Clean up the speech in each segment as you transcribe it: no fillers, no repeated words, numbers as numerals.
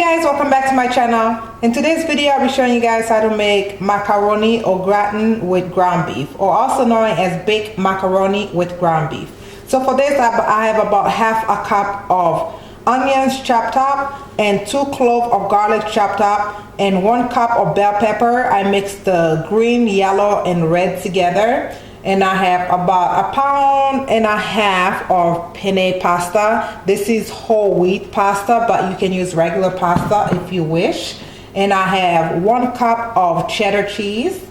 Guys, welcome back to my channel. In today's video I'll be showing you guys how to make macaroni au gratin with ground beef, or also known as baked macaroni with ground beef. So for this I have about half a cup of onions chopped up and 2 cloves of garlic chopped up and 1 cup of bell pepper. I mixed the green, yellow and red together. And I have about 1.5 pounds of penne pasta. This is whole wheat pasta, but you can use regular pasta if you wish. And I have 1 cup of cheddar cheese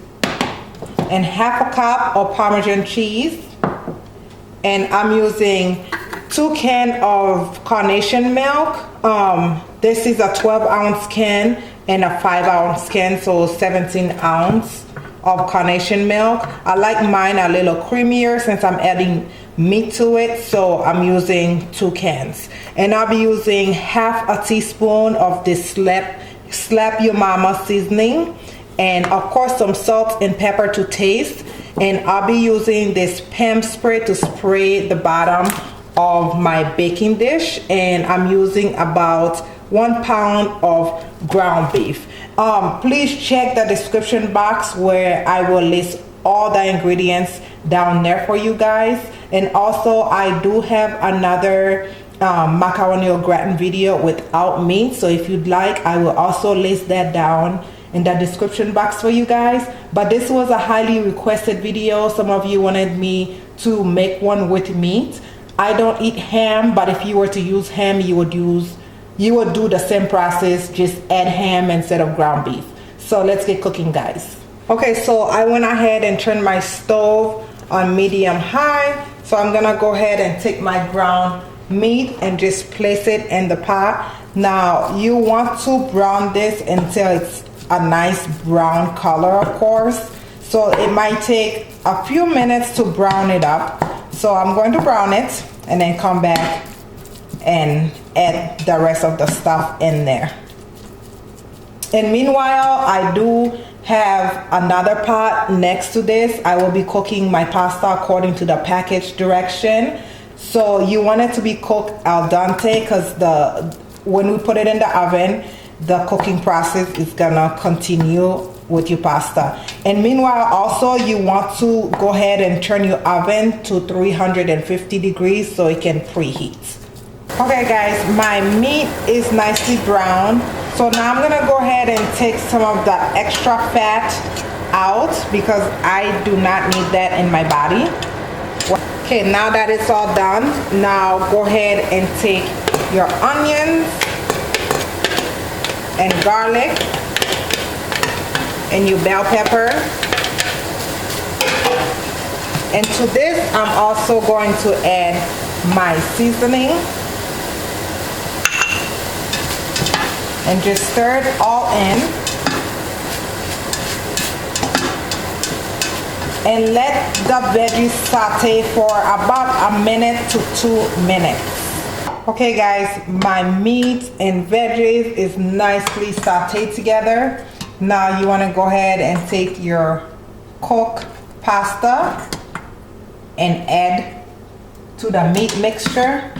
and half a cup of parmesan cheese. And I'm using 2 cans of carnation milk. This is a 12-ounce can and a 5-ounce can, so 17 ounces of carnation milk. I like mine a little creamier since I'm adding meat to it, so I'm using 2 cans. And I'll be using half a teaspoon of this slap your mama seasoning, and of course some salt and pepper to taste. And I'll be using this penne spray to spray the bottom of my baking dish, and I'm using about 1 pound of ground beef. Please check the description box where I will list all the ingredients down there for you guys. And also I do have another macaroni au gratin video without meat, so if you'd like I will also list that down in the description box for you guys. But this was a highly requested video. Some of you wanted me to make one with meat. I don't eat ham, but if you were to use ham, you would do the same process, just add ham instead of ground beef. So let's get cooking, guys. Okay, so I went ahead and turned my stove on medium high. So I'm gonna go ahead and take my ground meat and just place it in the pot. Now you want to brown this until it's a nice brown color, of course. So it might take a few minutes to brown it up. So I'm going to brown it and then come back and add the rest of the stuff in there. And meanwhile, I do have another pot next to this. I will be cooking my pasta according to the package direction. So you want it to be cooked al dente, because when we put it in the oven, the cooking process is gonna continue with your pasta. And meanwhile also you want to go ahead and turn your oven to 350 degrees so it can preheat. Okay guys, my meat is nicely browned. So now I'm gonna go ahead and take some of the extra fat out because I do not need that in my body. Okay, now that it's all done, now go ahead and take your onions and garlic and your bell pepper. And to this I'm also going to add my seasoning and just stir it all in and let the veggies saute for about 1 minute to 2 minutes. Okay guys, my meat and veggies is nicely sauteed together. Now you want to go ahead and take your cooked pasta and add to the meat mixture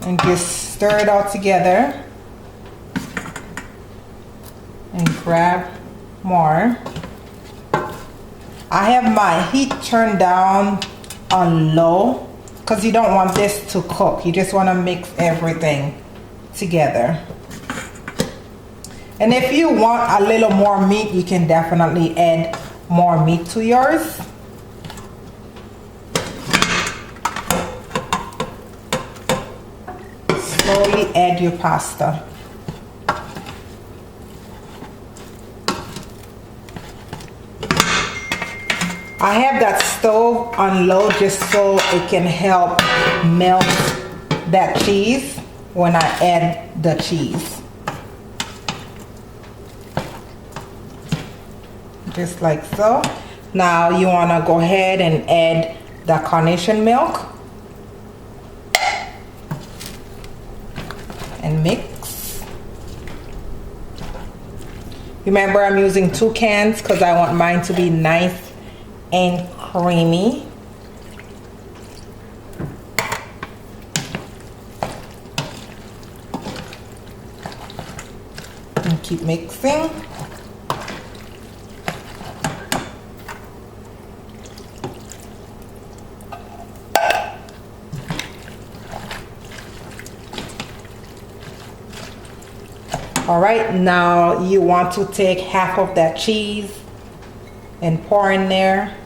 and just stir it all together and grab more. I have my heat turned down on low because you don't want this to cook. You just want to mix everything together. And if you want a little more meat, you can definitely add more meat to yours. Slowly add your pasta. I have that stove on low just so it can help melt that cheese when I add the cheese. Just like so. Now you want to go ahead and add the carnation milk and mix. Remember, I'm using 2 cans because I want mine to be nice and creamy. keep mixing. All right, now you want to take half of that cheese and pour in there.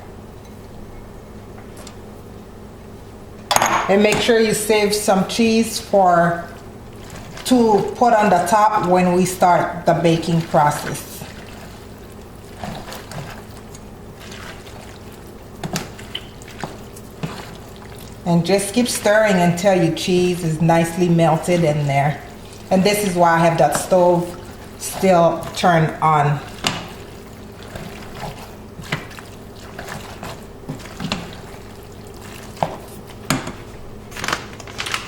And make sure you save some cheese to put on the top when we start the baking process. And just keep stirring until your cheese is nicely melted in there. And this is why I have that stove still turned on.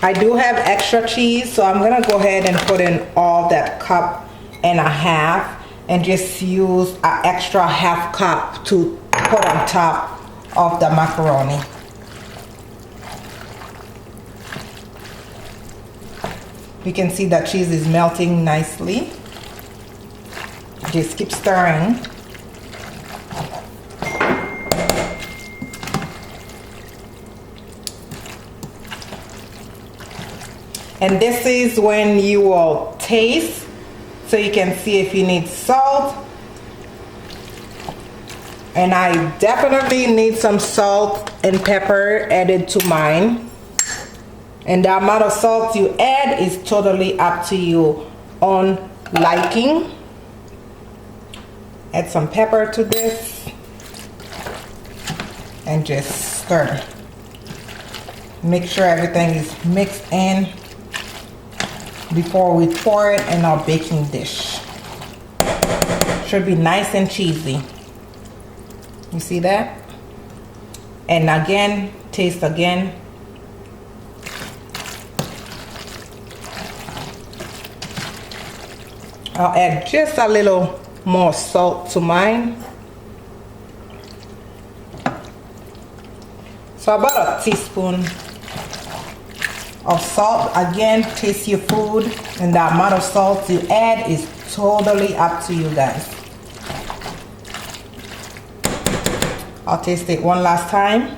I do have extra cheese, so I'm gonna go ahead and put in all that cup and a half and just use an extra half cup to put on top of the macaroni. You can see that cheese is melting nicely. Just keep stirring. And this is when you will taste, so you can see if you need salt. And I definitely need some salt and pepper added to mine. And the amount of salt you add is totally up to you on liking. Add some pepper to this and just stir. Make sure everything is mixed in before we pour it in our baking dish. Should be nice and cheesy. You see that? And again, taste again. I'll add just a little more salt to mine. So about a teaspoon of salt. Again, taste your food, and the amount of salt you add is totally up to you guys. I'll taste it one last time.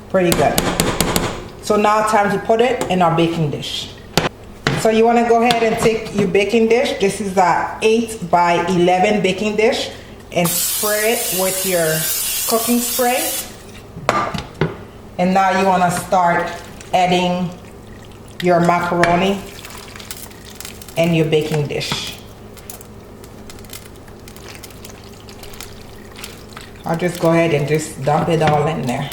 Pretty good. So now time to put it in our baking dish. So you want to go ahead and take your baking dish. This is a 8 by 11 baking dish, and spray it with your cooking spray. And now you want to start adding your macaroni in your baking dish. I'll just go ahead and just dump it all in there.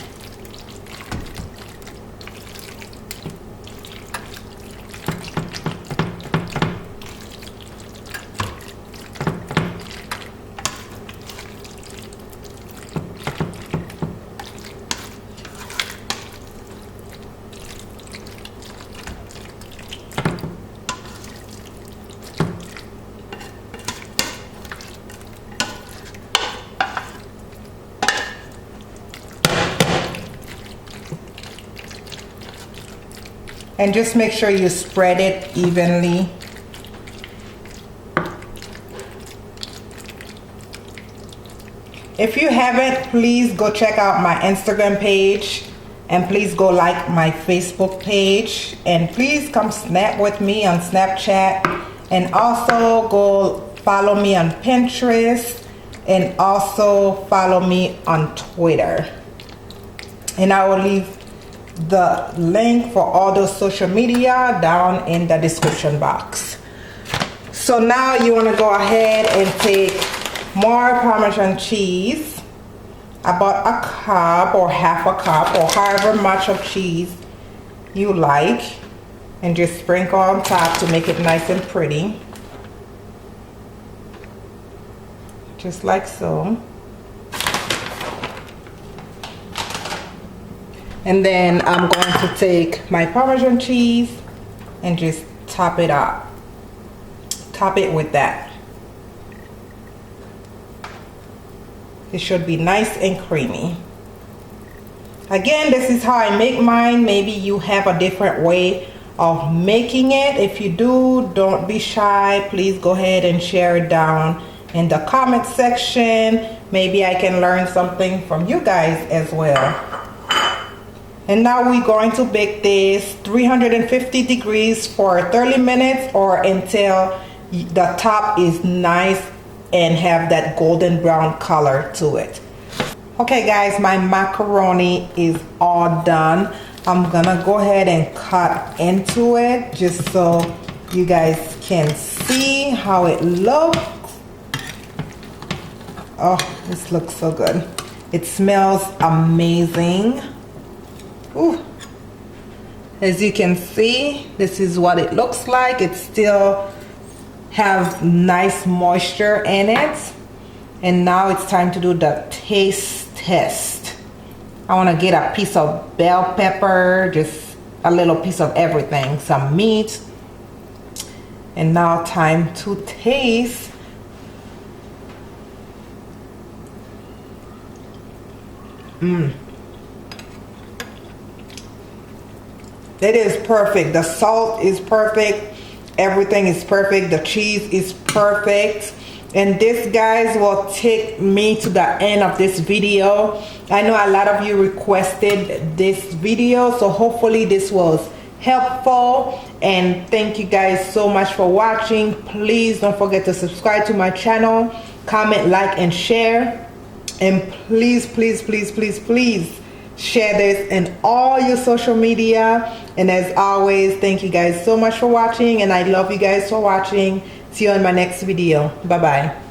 And just make sure you spread it evenly. If you haven't, please go check out my Instagram page, and please go like my Facebook page, and please come snap with me on Snapchat, and also go follow me on Pinterest, and also follow me on Twitter. And I will leave the link for all those social media down in the description box. So now you want to go ahead and take more Parmesan cheese, about a cup or half a cup or however much of cheese you like, and just sprinkle on top to make it nice and pretty, just like so. And then I'm going to take my Parmesan cheese and just top it up. Top it with that. It should be nice and creamy. Again, this is how I make mine. Maybe you have a different way of making it. If you do, don't be shy. Please go ahead and share it down in the comment section. Maybe I can learn something from you guys as well. And now we're going to bake this 350 degrees for 30 minutes or until the top is nice and have that golden brown color to it. Okay guys, my macaroni is all done. I'm gonna go ahead and cut into it just so you guys can see how it looks. Oh, this looks so good. It smells amazing. Ooh. As you can see, this is what it looks like. It still has nice moisture in it. And now it's time to do the taste test. I want to get a piece of bell pepper, just a little piece of everything, some meat. And now time to taste. It is perfect. The salt is perfect. Everything is perfect. The cheese is perfect. And this, guys, will take me to the end of this video. I know a lot of you requested this video, so hopefully this was helpful. And thank you guys so much for watching. Please don't forget to subscribe to my channel, comment, like, and share. And please, please, please, please, please share this in all your social media. And as always, thank you guys so much for watching, and I love you guys for watching. See you in my next video. Bye bye.